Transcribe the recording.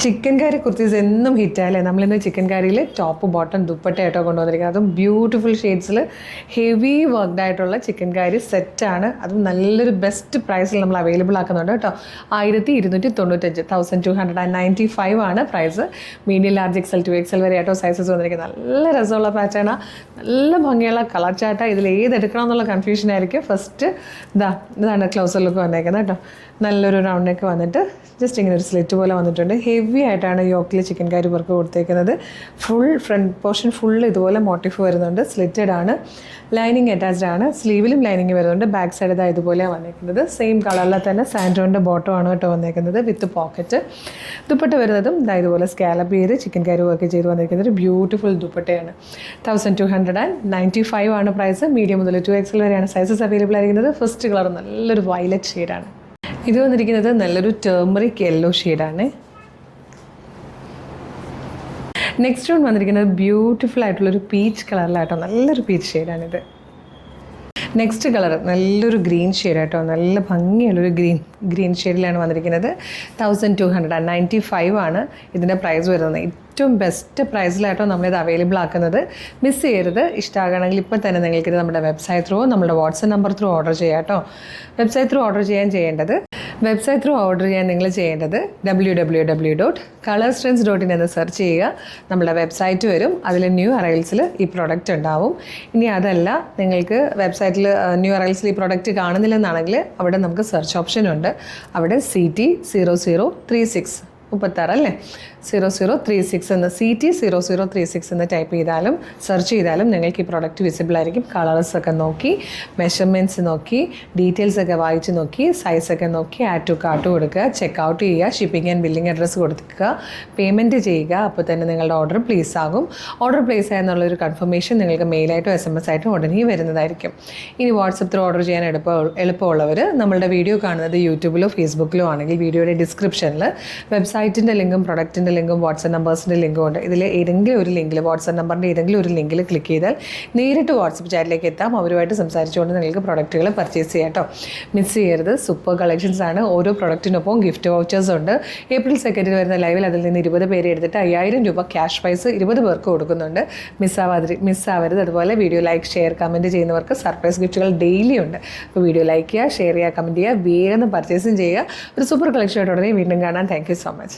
Chicken കറി കുർത്തീസ് എന്നും ഹിറ്റായല്ലേ. നമ്മളിന്ന് chicken കറിയിൽ ടോപ്പ് ബോട്ടം ദുപ്പട്ടയായിട്ടോ കൊണ്ടുവന്നിരിക്കുന്നത്. അതും ബ്യൂട്ടിഫുൾ ഷെയ്ഡ്സിൽ ഹെവി വർക്ക്ഡ് ആയിട്ടുള്ള ചിക്കൻ കറി സെറ്റാണ്. അതും നല്ലൊരു ബെസ്റ്റ് പ്രൈസിൽ നമ്മൾ അവൈലബിൾ ആക്കുന്നുണ്ട് കേട്ടോ. 1295 1295 ആണ് price. Medium large XL to XL വരെ ആയിട്ടോ സൈസസ് വന്നിരിക്കുന്നത്. നല്ല രസമുള്ള പാറ്റേണാണ്, നല്ല ഭംഗിയുള്ള കളർ ചാർട്ടാണ്. ഇതിൽ ഏതെടുക്കണം എന്നുള്ള കൺഫ്യൂഷൻ ആയിരിക്കും. ഫസ്റ്റ് ഇതാണ് ക്ലോസർ ലുക്ക് വന്നേക്കുന്നത് കേട്ടോ. നല്ലൊരു റൗണ്ട് നെക്ക് വന്നിട്ട് ജസ്റ്റ് ഇങ്ങനെ ഒരു സ്ലിറ്റ് പോലെ വന്നിട്ടുണ്ട്. ഹെവി ആയിട്ടാണ് യോക്കിൽ ചിക്കൻ കറി വർക്ക് കൊടുത്തേക്കുന്നത്. ഫുൾ ഫ്രണ്ട് പോർഷൻ ഫുൾ ഇതുപോലെ മോട്ടീഫ് വരുന്നുണ്ട്. സ്ലിറ്റഡ് ആണ്. ലൈനിങ് അറ്റാച്ച്ഡ് ആണ്. സ്ലീവിലും ലൈനിങ് വരുന്നുണ്ട്. ബാക്ക് സൈഡ് ഇതാ ഇതുപോലെയാണ് വന്നേക്കുന്നത്. സെയിം കളറിൽ തന്നെ സാൻഡോൻ്റെ ബോട്ടം ആണ് കേട്ടോ വന്നേക്കുന്നത് വിത്ത് പോക്കറ്റ്. ദുപ്പട്ട വരുന്നതും ഇതാ ഇതുപോലെ സ്കാലപ്പ് ചെയ്ത് ചിക്കൻ കറി വർക്ക് ചെയ്ത് വന്നിരിക്കുന്നത് ഒരു ബ്യൂട്ടിഫുൾ ദുപ്പട്ടയാണ്. 1295 ആണ് പ്രൈസ്. മീഡിയം മുതൽ 2XL വരെയാണ് സൈസസ് അവൈലബിൾ ആയിരിക്കുന്നത്. ഫസ്റ്റ് കളർ നല്ലൊരു വയലറ്റ് ഷെയ്ഡാണ്. ഇത് വന്നിരിക്കുന്നത് നല്ലൊരു ടേമറിക് യെല്ലോ ഷെയ്ഡാണ്. നെക്സ്റ്റ് വൺ വന്നിരിക്കുന്നത് ബ്യൂട്ടിഫുൾ ആയിട്ടുള്ളൊരു പീച്ച് കളറിലായിട്ടോ. നല്ലൊരു പീച്ച് ഷെയ്ഡാണിത്. നെക്സ്റ്റ് കളർ നല്ലൊരു ഗ്രീൻ ഷെയ്ഡായിട്ടോ. നല്ല ഭംഗിയുള്ളൊരു ഗ്രീൻ ഷെയ്ഡിലാണ് വന്നിരിക്കുന്നത്. 1295 ആണ് ഇതിൻ്റെ പ്രൈസ് വരുന്നത്. ഏറ്റവും ബെസ്റ്റ് പ്രൈസിലായിട്ടോ നമ്മളിത് അവൈലബിൾ ആക്കുന്നത്. മിസ് ചെയ്യരുത്. ഇഷ്ടമാകണമെങ്കിൽ ഇപ്പോൾ തന്നെ നിങ്ങൾക്കിത് നമ്മുടെ വെബ്സൈറ്റ് ത്രൂ നമ്മുടെ വാട്സപ്പ് നമ്പർ ത്രൂ ഓർഡർ ചെയ്യാം കേട്ടോ. വെബ്സൈറ്റ് ത്രൂ ഓർഡർ ചെയ്യാൻ നിങ്ങൾ ചെയ്യേണ്ടത് www.colorstrends.in എന്ന് സെർച്ച് ചെയ്യുക. നമ്മുടെ വെബ്സൈറ്റ് വരും. അതിൽ ന്യൂ അറൈവൽസിൽ ഈ പ്രൊഡക്റ്റ് ഉണ്ടാവും. ഇനി അതല്ല നിങ്ങൾക്ക് വെബ്സൈറ്റിൽ ന്യൂ അറൈവൽസിൽ ഈ പ്രൊഡക്റ്റ് കാണുന്നില്ലെന്നാണെങ്കിൽ അവിടെ നമുക്ക് സെർച്ച് ഓപ്ഷൻ ഉണ്ട്. അവിടെ CT0036 36 അല്ലേ 0036 എന്ന് CT0036 എന്ന് ടൈപ്പ് ചെയ്താലും സെർച്ച് ചെയ്താലും നിങ്ങൾക്ക് ഈ പ്രോഡക്റ്റ് വിസിബിൾ ആയിരിക്കും. കളേഴ്സൊക്കെ നോക്കി, മെഷർമെൻറ്റ്സ് നോക്കി, ഡീറ്റെയിൽസൊക്കെ വായിച്ച് നോക്കി, സൈസൊക്കെ നോക്കി ആഡ് ടു കാർട്ട് കൊടുക്കുക, ചെക്ക് ഔട്ട് ചെയ്യുക, ഷിപ്പിംഗ് ആൻഡ് ബില്ലിംഗ് അഡ്രസ്സ് കൊടുക്കുക, പേയ്മെൻറ്റ് ചെയ്യുക. അപ്പോൾ തന്നെ നിങ്ങളുടെ ഓർഡർ പ്ലേസ് ആകും. ഓർഡർ പ്ലേസ് ആയെന്നുള്ളൊരു കൺഫർമേഷൻ നിങ്ങൾക്ക് മെയിലായിട്ടോ SMS ആയിട്ടോ ഉടനെ വരുന്നതായിരിക്കും. ഇനി വാട്സപ്പ് ത്രൂ ഓർഡർ ചെയ്യാൻ എളുപ്പമുള്ളവർ നമ്മളുടെ വീഡിയോ കാണുന്നത് യൂട്യൂബിലോ ഫേസ്ബുക്കിലോ ആണെങ്കിൽ വീഡിയോയുടെ ഡിസ്ക്രിപ്ഷനിൽ വെബ്സൈറ്റിൻ്റെ ലിങ്കും പ്രൊഡക്റ്റിൻ്റെ ലിങ്കും വാട്സപ്പ് നമ്പേഴ്സിൻ്റെ ലിങ്കും ഉണ്ട്. ഇതിൽ ഏതെങ്കിലും ഒരു ലിങ്കിൽ വാട്സപ്പ് നമ്പറിൻ്റെ ഏതെങ്കിലും ഒരു ലിങ്കിൽ ക്ലിക്ക് ചെയ്താൽ നേരിട്ട് വാട്സപ്പ് ചാറ്റിലേക്ക് എത്താം. അവരുമായിട്ട് സംസാരിച്ചുകൊണ്ട് നിങ്ങൾക്ക് പ്രൊഡക്റ്റുകൾ പർച്ചേസ് ചെയ്യാം കേട്ടോ. മിസ് ചെയ്യരുത്. സൂപ്പർ കളക്ഷൻസ് ആണ്. ഓരോ പ്രൊഡക്റ്റിനൊപ്പം ഗിഫ്റ്റ് വൗച്ചേഴ്സ് ഉണ്ട്. April 2 വരുന്ന ലൈവിൽ അതിൽ നിന്ന് 20 പേര് എടുത്തിട്ട് 5000 രൂപ ക്യാഷ് പ്രൈസ് 20 പേർക്ക് കൊടുക്കുന്നുണ്ട്. മിസ്സാവരുത്. അതുപോലെ വീഡിയോ ലൈക്ക്, ഷെയർ, കമൻറ്റ് ചെയ്യുന്നവർക്ക് സർപ്രൈസ് ഗിഫ്റ്റുകൾ ഡെയിലി ഉണ്ട്. അപ്പോൾ വീഡിയോ ലൈക്ക് ചെയ്യുക, ഷെയർ ചെയ്യുക, കമൻറ്റ് ചെയ്യുക, വേഗം പർച്ചേസും ചെയ്യുക. ഒരു സൂപ്പർ കളക്ഷനായിട്ട് ഉടനെ വീണ്ടും കാണാൻ. Thank you so much.